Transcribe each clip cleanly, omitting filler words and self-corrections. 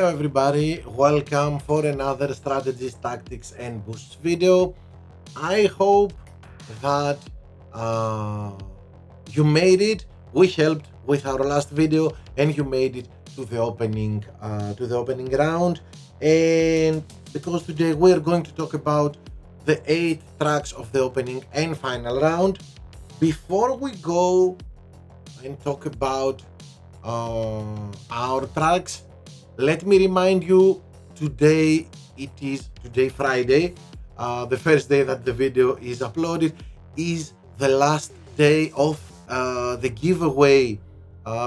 Hello everybody, welcome for another strategies, tactics and boosts video. I hope that uh, you made it. We helped with our last video and you made it to the opening round. And because today we're going to talk about the 8 tracks of the opening and final round. Before we go and talk about our tracks, let me remind you, today Friday, the first day that the video is uploaded, is the last day of the giveaway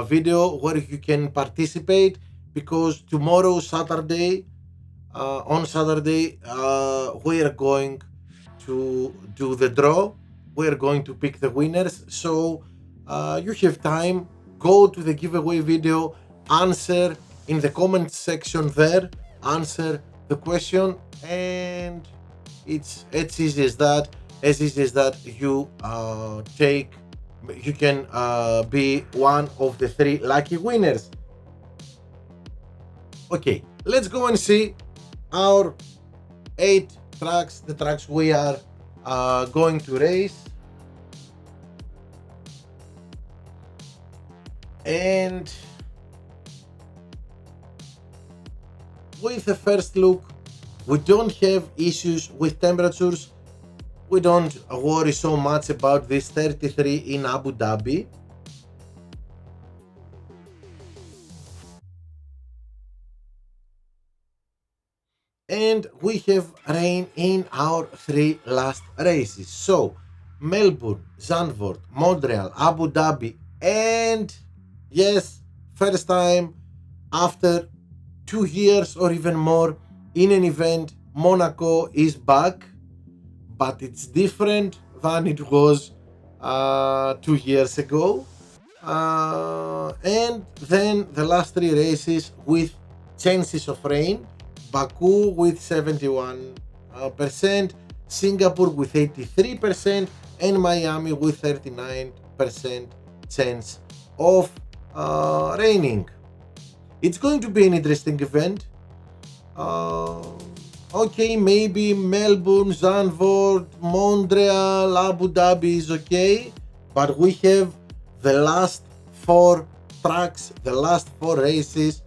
video where you can participate, because tomorrow Saturday, on Saturday, we are going to do the draw. We are going to pick the winners, so you have time. Go to the giveaway video, answer in the comment section there, answer the question, and it's as easy as that. You can be one of the 3 lucky winners. Okay, let's go and see our 8 tracks, the tracks we are going to race. And with the first look, we don't have issues with temperatures. We don't worry so much about this 33 in Abu Dhabi. And we have rain in our 3 last races. So Melbourne, Zandvoort, Montreal, Abu Dhabi, and yes, first time after 2 years or even more in an event, Monaco is back, but it's different than it was 2 years ago. And then the last 3 races with chances of rain: Baku with 71%, Singapore with 83%, and Miami with 39% chance of raining. It's going to be an interesting event. Okay, maybe Melbourne, Zandvoort, Montreal, Abu Dhabi is okay, but we have the last 4 tracks, the last 4 races.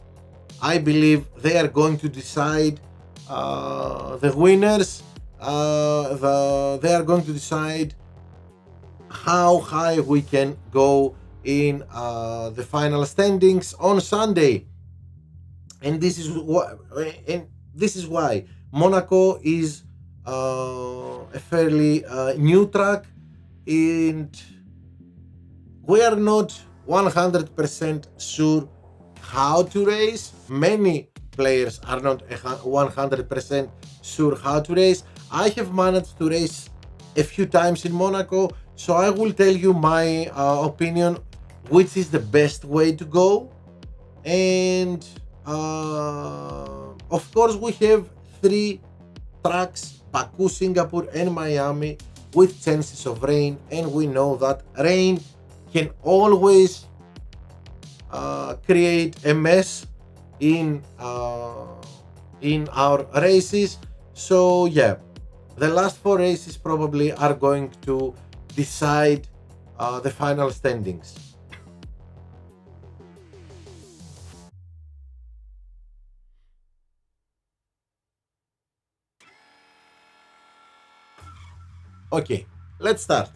I believe they are going to decide the winners. They are going to decide how high we can go in the final standings on Sunday. And this is why Monaco is a fairly new track, and we are not 100% sure how to race. Many players are not 100% sure how to race. I have managed to race a few times in Monaco, so I will tell you my opinion, which is the best way to go. And of course we have 3 tracks: Baku, Singapore and Miami, with chances of rain, and we know that rain can always create a mess in our races. So yeah, the last 4 races probably are going to decide the final standings. Okay, let's start.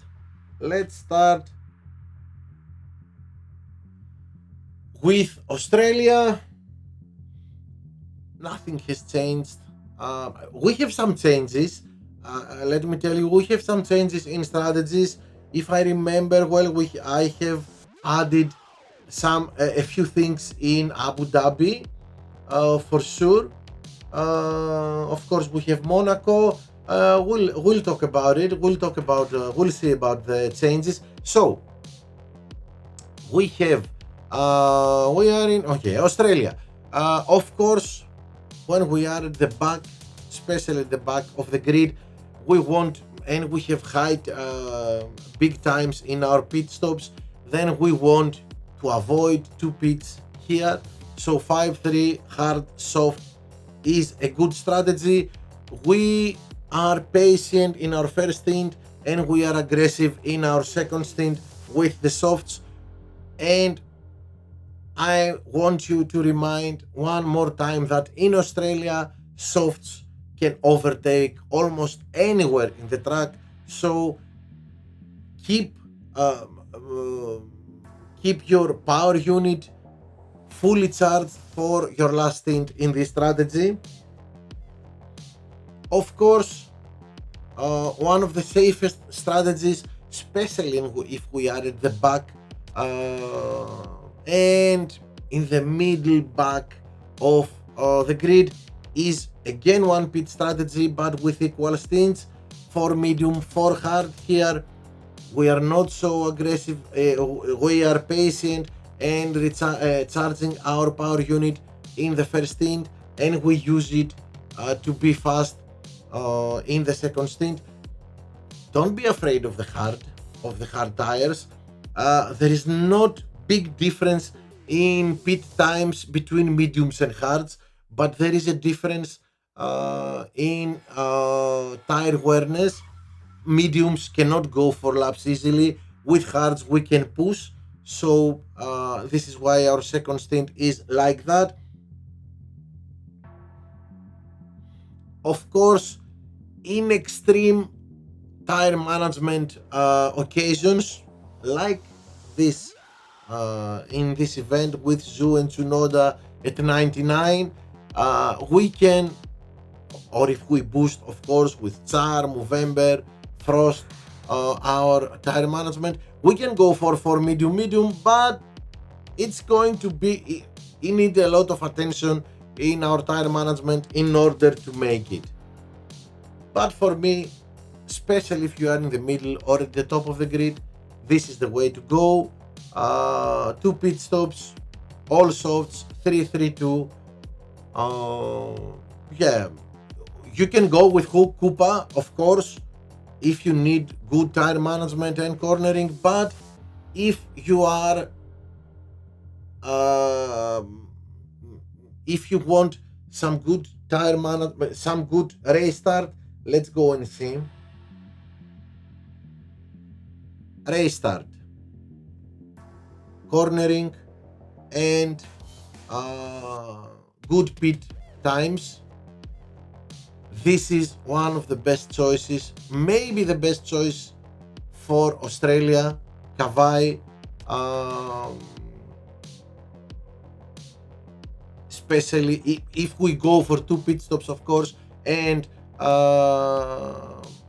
With Australia. Nothing has changed. We have some changes. Let me tell you, we have some changes in strategies. If I remember well, I have added a few things in Abu Dhabi, for sure. Of course, we have Monaco. We'll talk about it. We'll see about the changes. So we have we are in Australia. Of course, when we are at the back, especially at the back of the grid, we want, and we have high big times in our pit stops, then we want to avoid 2 pits here. So 5-3 hard soft is a good strategy. We are patient in our first stint and we are aggressive in our second stint with the softs. And I want you to remind one more time that in Australia, softs can overtake almost anywhere in the track. So keep keep your power unit fully charged for your last stint in this strategy. Of course, one of the safest strategies, especially if we are at the back and in the middle back of the grid, is again one pit strategy but with equal stints. For medium, for hard. Here we are not so aggressive, we are patient and charging our power unit in the first stint, and we use it to be fast in the second stint. Don't be afraid of the hard tires. There is not big difference in pit times between mediums and hards, but there is a difference in tire wearness. Mediums cannot go for laps easily. With hards we can push. So this is why our second stint is like that. Of course, in extreme tire management occasions like this, in this event with Zhu and Tsunoda at 99, we can, or if we boost of course with Char, Movember, Frost, our tire management, we can go for medium, but it's going to be, you need a lot of attention in our tire management in order to make it. But for me, especially if you are in the middle or at the top of the grid, this is the way to go. 2 pit stops, all softs, 3-3-2. Yeah, you can go with Koopa, of course, if you need good tire management and cornering. But if you are, if you want some good tire management, some good race start, let's go and see. Race start, cornering, and good pit times. This is one of the best choices, maybe the best choice for Australia. Kawai, especially if we go for 2 pit stops, of course, and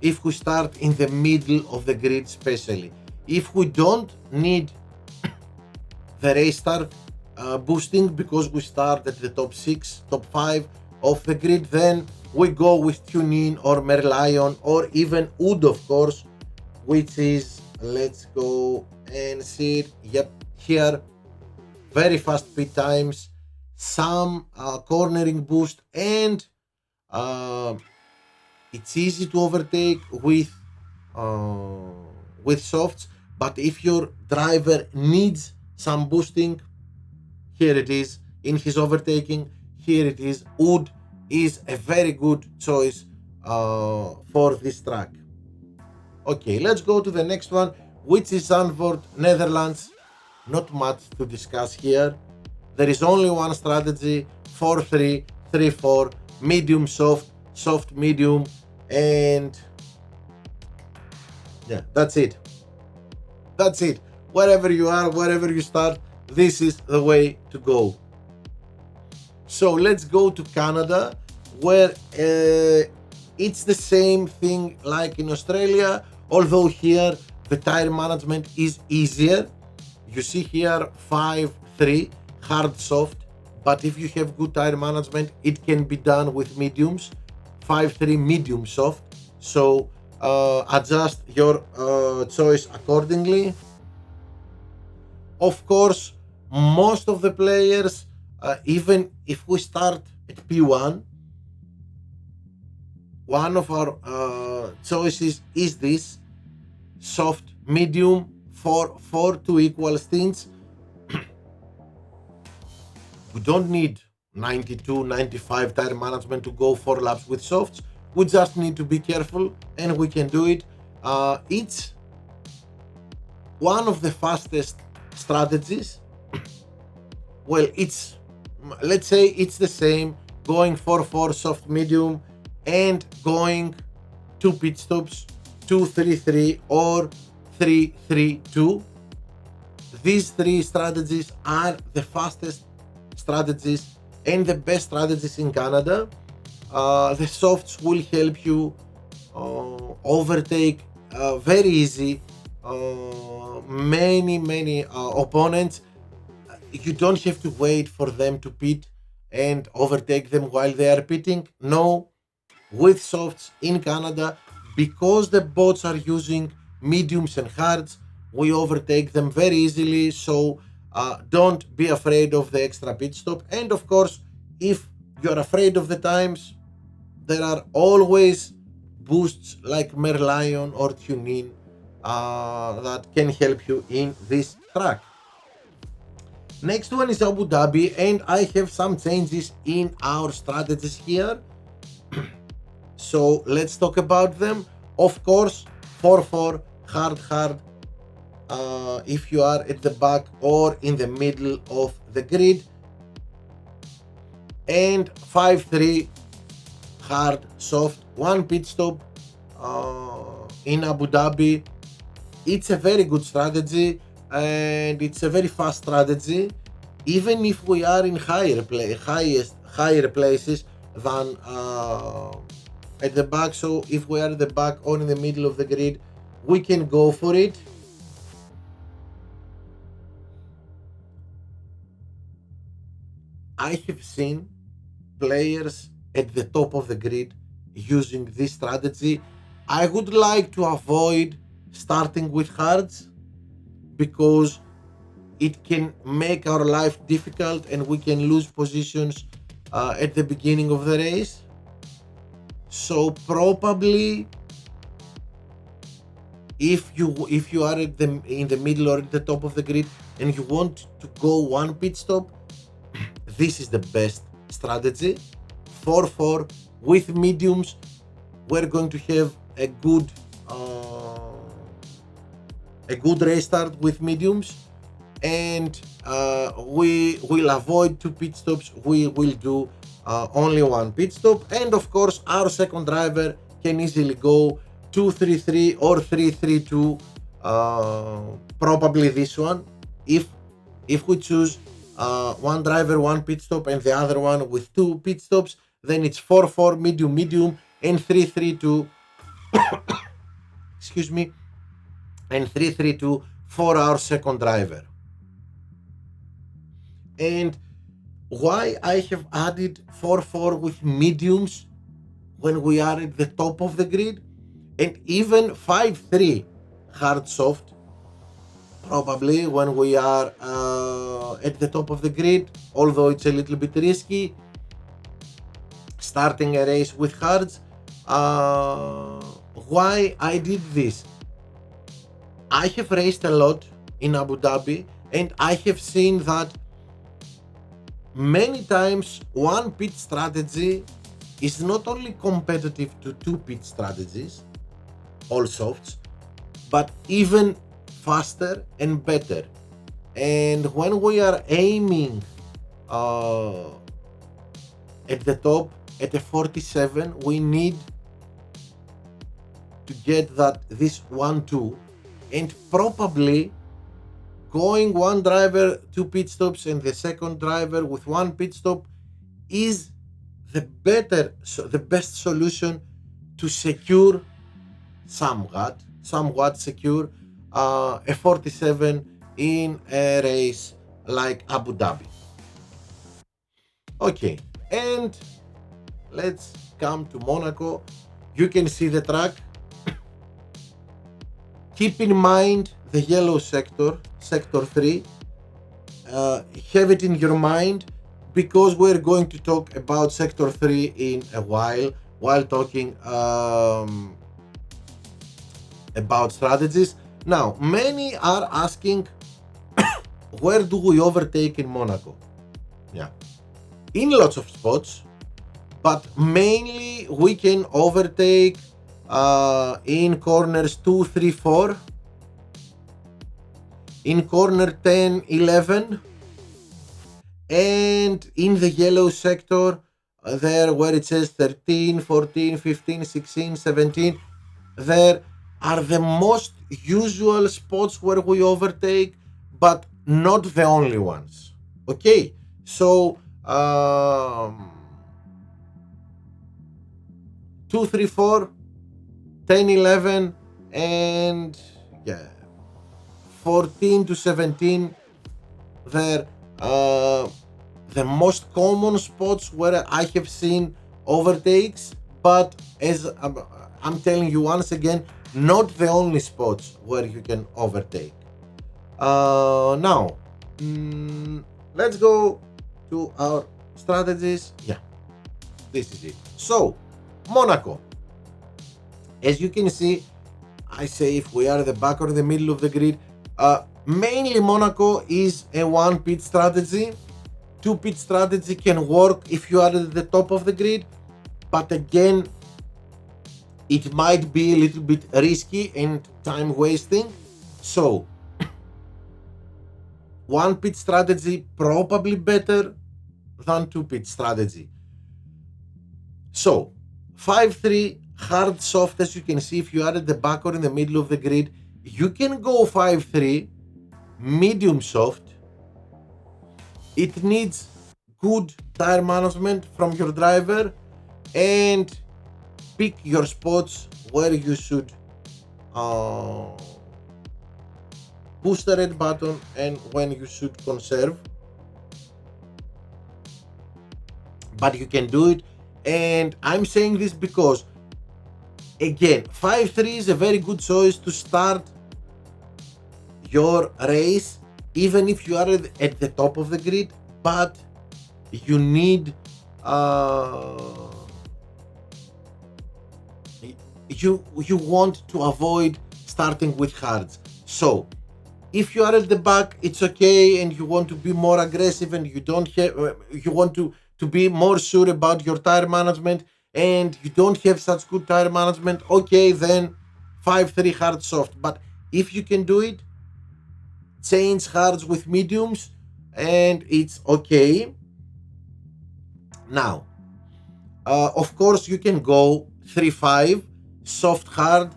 if we start in the middle of the grid, especially if we don't need the race start boosting because we start at the top 6, top 5 of the grid, then we go with Tunin or Merlion or even Wood, of course, which is, let's go and see it. Yep, here, very fast pit times, some cornering boost, and it's easy to overtake with softs. But if your driver needs some boosting, here it is in his overtaking. Here it is. Wood is a very good choice for this track. Okay, let's go to the next one, which is Zandvoort, Netherlands. Not much to discuss here. There is only one strategy: 4-3, 3-4, medium, soft, soft, medium, and yeah, that's it. That's it. Wherever you are, wherever you start, this is the way to go. So let's go to Canada, where it's the same thing like in Australia, although here the tire management is easier. You see here 5-3, hard, soft, but if you have good tire management, it can be done with mediums. 5-3, medium, soft. So adjust your choice accordingly. Of course, most of the players, even if we start at P1, one of our choices is this: soft, medium, for 2 equal stints. We don't need 92, 95 tire management to go 4 laps with softs. We just need to be careful, and we can do it. It's one of the fastest strategies. Well, let's say it's the same going 4-4 soft medium and going 2 pit stops, 2-3-3 or 3-3-2. These 3 strategies are the fastest strategies and the best strategies in Canada. The softs will help you overtake very easy many opponents. You don't have to wait for them to pit and overtake them while they are pitting. No, with softs in Canada, because the bots are using mediums and hards, we overtake them very easily. So don't be afraid of the extra pit stop. And of course, if you're afraid of the times, there are always boosts like Merlion or TuneIn that can help you in this track. Next one is Abu Dhabi, and I have some changes in our strategies here. So let's talk about them. Of course, 4-4, hard, if you are at the back or in the middle of the grid. And 5-3, hard, soft, 1 pit stop in Abu Dhabi. It's a very good strategy, and it's a very fast strategy, even if we are in higher places than at the back. So if we are at the back or in the middle of the grid, we can go for it. I have seen players at the top of the grid using this strategy. I would like to avoid starting with hards because it can make our life difficult and we can lose positions at the beginning of the race. So probably if you are in the middle or at the top of the grid and you want to go 1 pit stop, this is the best strategy. 4-4 with mediums. We're going to have a good race start with mediums, and we will avoid 2 pit stops. We will do only 1 pit stop, and of course our second driver can easily go 2-3-3 or 3-3-2. Probably this one. If we choose one driver, 1 pit stop, and the other one with 2 pit stops, then it's 4-4 medium and 3-3-2. Excuse me, and 3-3-2 for our second driver. And why I have added 4-4 with mediums when we are at the top of the grid, and even 5-3 hard soft probably when we are at the top of the grid, although it's a little bit risky starting a race with hards. Why I did this? I have raced a lot in Abu Dhabi, and I have seen that many times 1 pit strategy is not only competitive to 2 pit strategies, all softs, but even faster and better. And when we are aiming at the top at a 47, we need to get this 1-2, and probably going one driver 2 pit stops and the second driver with 1 pit stop is the best solution to secure somewhat secure a 47 in a race like Abu Dhabi. Okay, and let's come to Monaco. You can see the track. Keep in mind the yellow sector 3. Have it in your mind, because we're going to talk about sector 3 in a while talking about strategies. Now, many are asking, where do we overtake in Monaco? Yeah, in lots of spots, but mainly we can overtake in corners 2, 3, 4, in corner 10, 11, and in the yellow sector there where it says 13, 14, 15, 16, 17, there are the most usual spots where we overtake, but not the only ones. Okay, so 2, 3, 4, 10, 11, and yeah, 14 to 17, they're the most common spots where I have seen overtakes, but as I'm telling you once again, not the only spots where you can overtake. Now, let's go to our strategies. Yeah, this is it. So, Monaco. As you can see, I say if we are at the back or the middle of the grid, mainly Monaco is a one pit strategy. Two pit strategy can work if you are at the top of the grid, but again, it might be a little bit risky and time wasting. So, one pit strategy probably better than two pit strategy. So, 5-3 hard soft, as you can see, if you are at the back or in the middle of the grid, you can go 5-3 medium soft. It needs good tire management from your driver and pick your spots where you should push the red button and when you should conserve. But you can do it, and I'm saying this because again, 5-3 is a very good choice to start your race even if you are at the top of the grid, but you need you want to avoid starting with hards. So if you are at the back, it's okay, and you want to be more aggressive and you don't have you want to be more sure about your tire management and you don't have such good tire management, okay, then 5-3 hard soft. But if you can do it, change hards with mediums and it's okay. Now, of course, you can go 3-5 soft hard.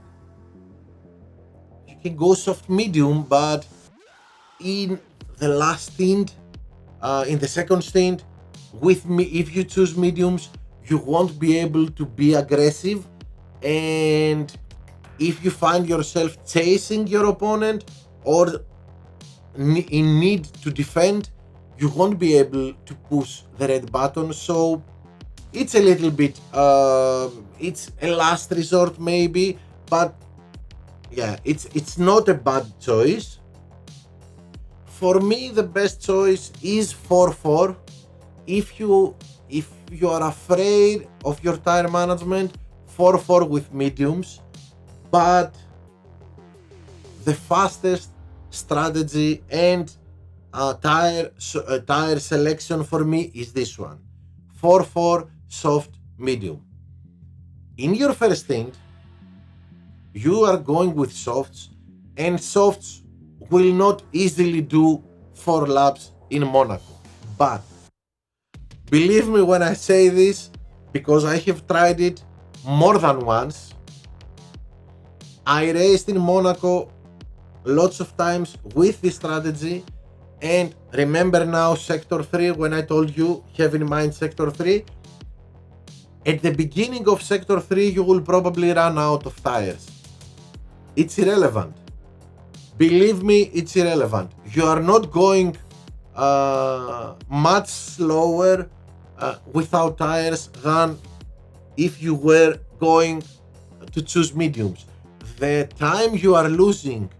You can go soft medium, but in the last stint, in the second stint, with me, if you choose mediums, you won't be able to be aggressive, and if you find yourself chasing your opponent or in need to defend, you won't be able to push the red button. So it's a little bit it's a last resort maybe, but yeah, it's not a bad choice. For me, the best choice is 4-4. If you are afraid of your tire management, 4-4 with mediums. But the fastest strategy and tire selection for me is this one: 4-4 soft medium. In your first stint, you are going with softs, and softs will not easily do 4 laps in Monaco. But believe me when I say this, because I have tried it more than once. I raced in Monaco lots of times with this strategy, and remember now sector 3, when I told you have in mind sector 3, at the beginning of sector 3 you will probably run out of tires. It's irrelevant. Believe me, it's irrelevant. You are not going much slower without tires than if you were going to choose mediums. The time you are losing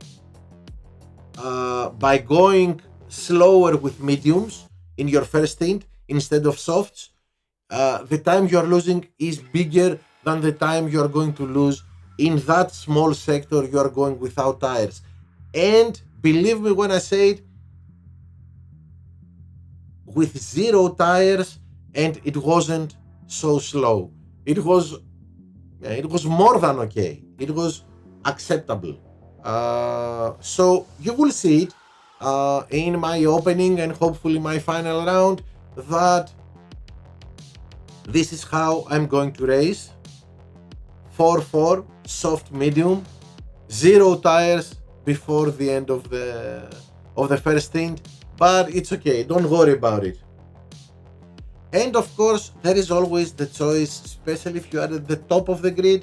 by going slower with mediums in your first stint instead of softs, the time you are losing is bigger than the time you are going to lose in that small sector you are going without tires. And believe me when I say it, with 0 tires, and it wasn't so slow. It was more than okay. It was acceptable. So you will see it in my opening and hopefully my final round, that this is how I'm going to race. 4-4 soft medium, 0 tires before the end of the first stint, but it's okay, don't worry about it. And of course, there is always the choice, especially if you are at the top of the grid,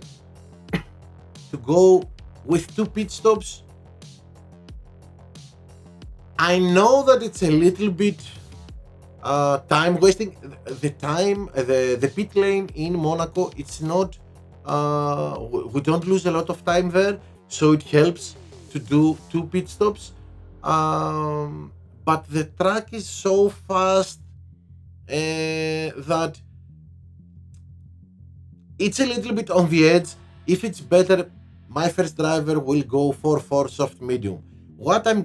to go with 2 pit stops. I know that it's a little bit time wasting. The pit lane in Monaco, it's not, we don't lose a lot of time there, so it helps to do 2 pit stops. But the track is so fast that it's a little bit on the edge. If it's better, my first driver will go 4-4 soft medium. What I'm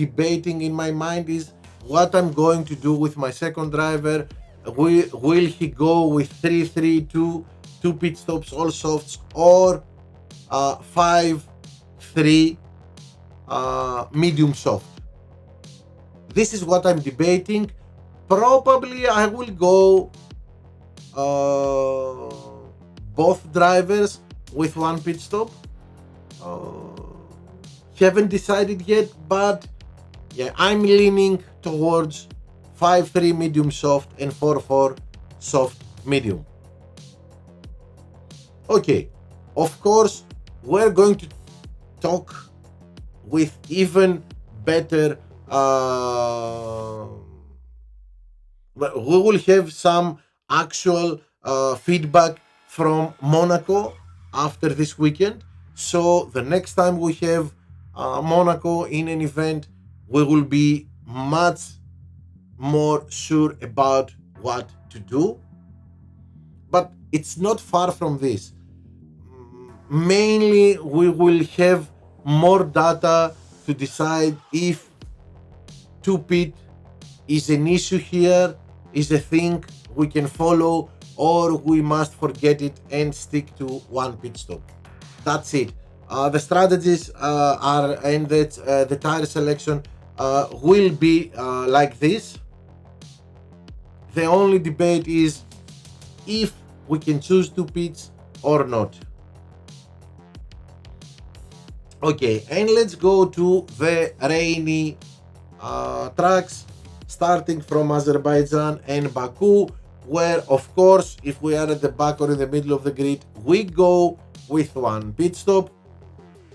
debating in my mind is what I'm going to do with my second driver. Will he go with 3-3-2, 2 pit stops, all softs, or 5-3 medium soft? This is what I'm debating. Probably I will go both drivers with 1 pit stop. Haven't decided yet, but yeah, I'm leaning towards 5-3 medium soft and 4-4 soft medium. Okay, of course, we're going to talk with even better, we will have some actual feedback from Monaco after this weekend. So the next time we have Monaco in an event, we will be much more sure about what to do. But it's not far from this. Mainly, we will have more data to decide if 2 pit is an issue here, is a thing we can follow, or we must forget it and stick to 1 pit stop. That's it. The strategies are, and the tire selection will be like this. The only debate is if we can choose 2 pits or not. Okay, and let's go to the rainy tracks, starting from Azerbaijan and Baku, where of course, if we are at the back or in the middle of the grid, we go with 1 pit stop.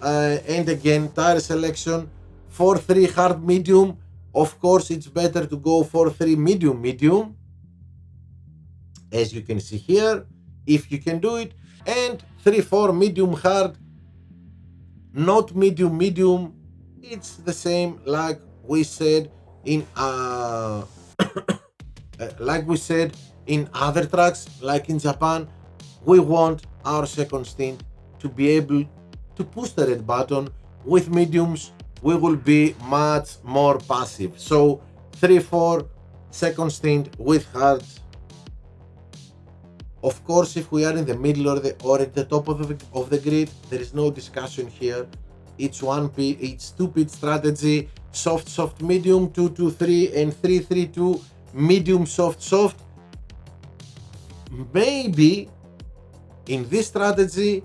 And again, tire selection, 4-3 hard medium. Of course, it's better to go 4-3 medium, as you can see here, if you can do it, and 3-4 medium hard, not medium. It's the same like we said in other tracks, like in Japan. We want our second stint to be able to push the red button. With mediums, we will be much more passive. So 3-4 second stint with hards. Of course, if we are in the middle or at the top of the grid, there is no discussion here. It's 2 pit strategy, soft, medium, 2-2-3, and 3-3-2, medium, soft. Maybe in this strategy,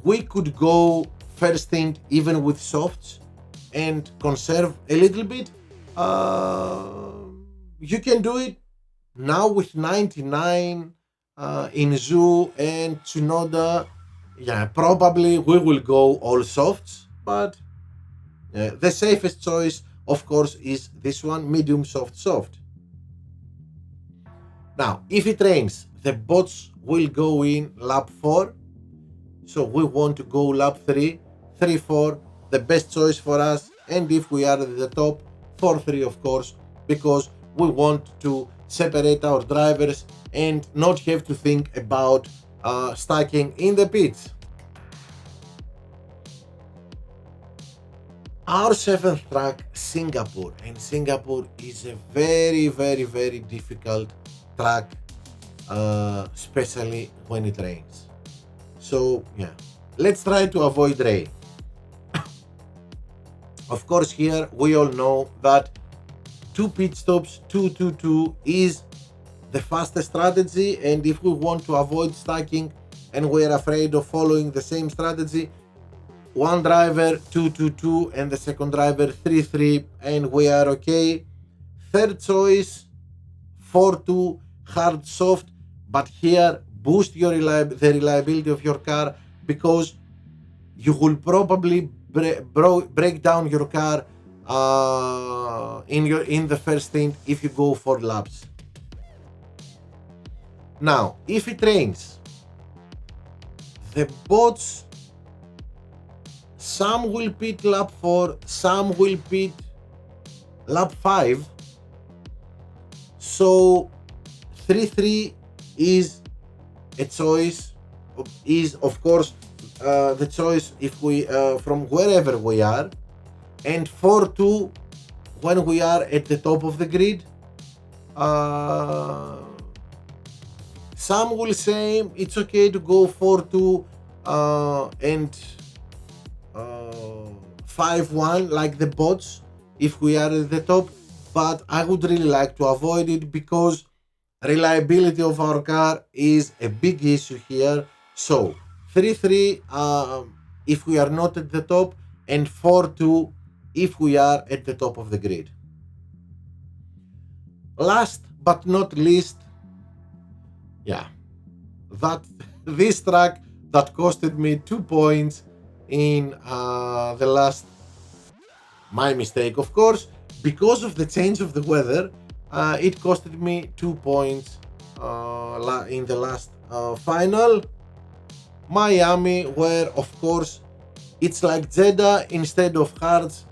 we could go first stint even with softs and conserve a little bit. You can do it now with 99 in Zhu and Tsunoda. Yeah, probably we will go all softs, but the safest choice, of course, is this one, medium, soft. Now, if it rains, the bots will go in lap 4. So we want to go lap 3-4, the best choice for us. And if we are at the top, 4-3, of course, because we want to separate our drivers and not have to think about stacking in the pits. Our seventh track, Singapore, and Singapore is a very, very, very difficult track, especially when it rains. So yeah, let's try to avoid rain. Of course, here we all know that 2 pit stops, 2-2-2 is the fastest strategy, and if we want to avoid stacking and we're afraid of following the same strategy, one driver 2-2-2 and the second driver 3-3, and we are okay. Third choice 4-2 hard soft, but here boost the reliability of your car, because you will probably break down your car in the first stint if you go 4 laps. Now, if it rains, the bots, some will pit lap 4, some will pit lap 5. So 3-3 is a choice, is of course the choice if we from wherever we are, and 4-2 when we are at the top of the grid. Some will say it's okay to go 4-2 and 5-1 like the bots if we are at the top, but I would really like to avoid it because reliability of our car is a big issue here. So 3-3 if we are not at the top, and 4-2 if we are at the top of the grid. Last but not least, that this track that costed me 2 points in the last, my mistake of course, because of the change of the weather, it costed me 2 points in the last final. Miami, where of course it's like Jeddah, instead of hards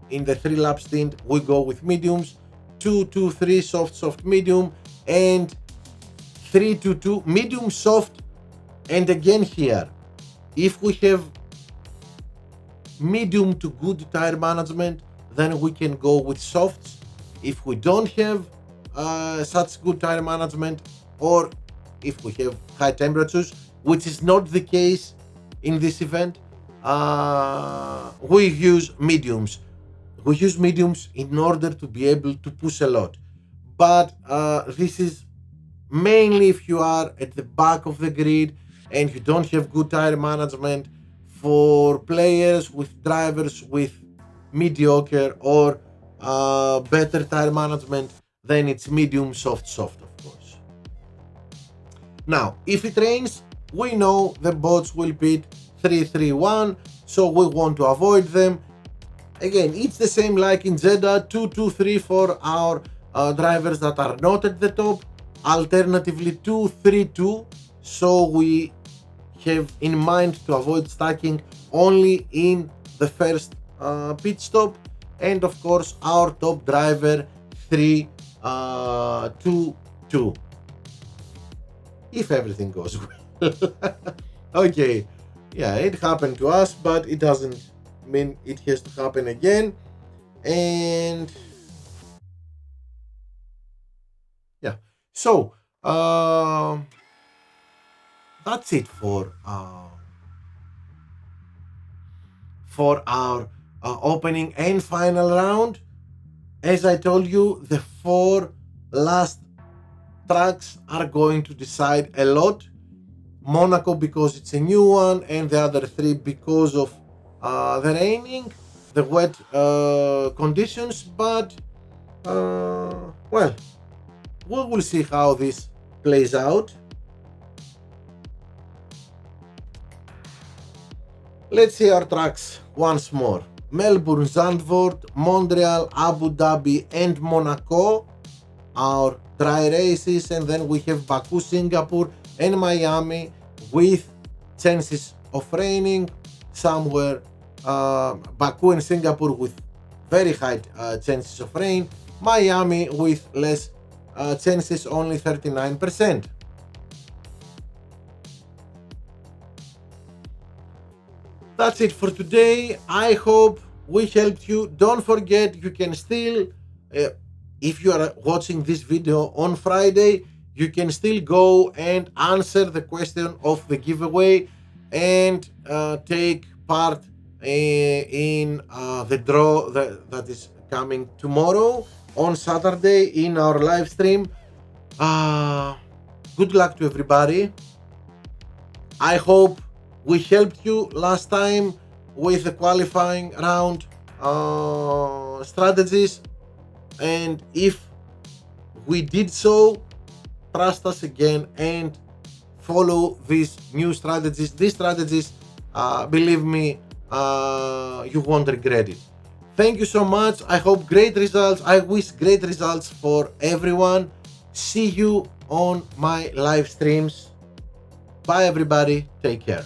in the 3 lap stint we go with mediums, 2-2-3 soft medium, and 3-2-2 medium soft. And again here, if we have medium to good tire management, then we can go with softs. If we don't have such good tire management, or if we have high temperatures, which is not the case in this event, we use mediums. We use mediums in order to be able to push a lot. But this is mainly if you are at the back of the grid and you don't have good tire management. For players with drivers with mediocre or better tire management, then it's medium soft of course. Now, if it rains, we know the bots will pit 3-3-1, so we want to avoid them. Again, it's the same like in Jeddah, 2-2-3 for our drivers that are not at the top, alternatively 2-3-2, so we have in mind to avoid stacking only in the first pit stop, and of course our top driver 3-2-2 if everything goes well. Okay, yeah, it happened to us, but it doesn't mean it has to happen again. And yeah, so that's it for our opening and final round. As I told you, the 4 last tracks are going to decide a lot. Monaco because it's a new one, and the other 3 because of the raining, the wet conditions. But well, we will see how this plays out. Let's see our tracks once more. Melbourne, Zandvoort, Montreal, Abu Dhabi and Monaco, our dry races, and then we have Baku, Singapore and Miami with chances of raining somewhere. Baku and Singapore with very high chances of rain, Miami with less chances, only 39%. That's it for today. I hope we helped you. Don't forget, you can still, if you are watching this video on Friday, you can still go and answer the question of the giveaway and take part in the draw that is coming tomorrow on Saturday in our live stream. Good luck to everybody. I hope we helped you last time with the qualifying round strategies, and if we did so, trust us again and follow these new strategies. These strategies, believe me, you won't regret it. Thank you so much. I hope great results. I wish great results for everyone. See you on my live streams. Bye everybody. Take care.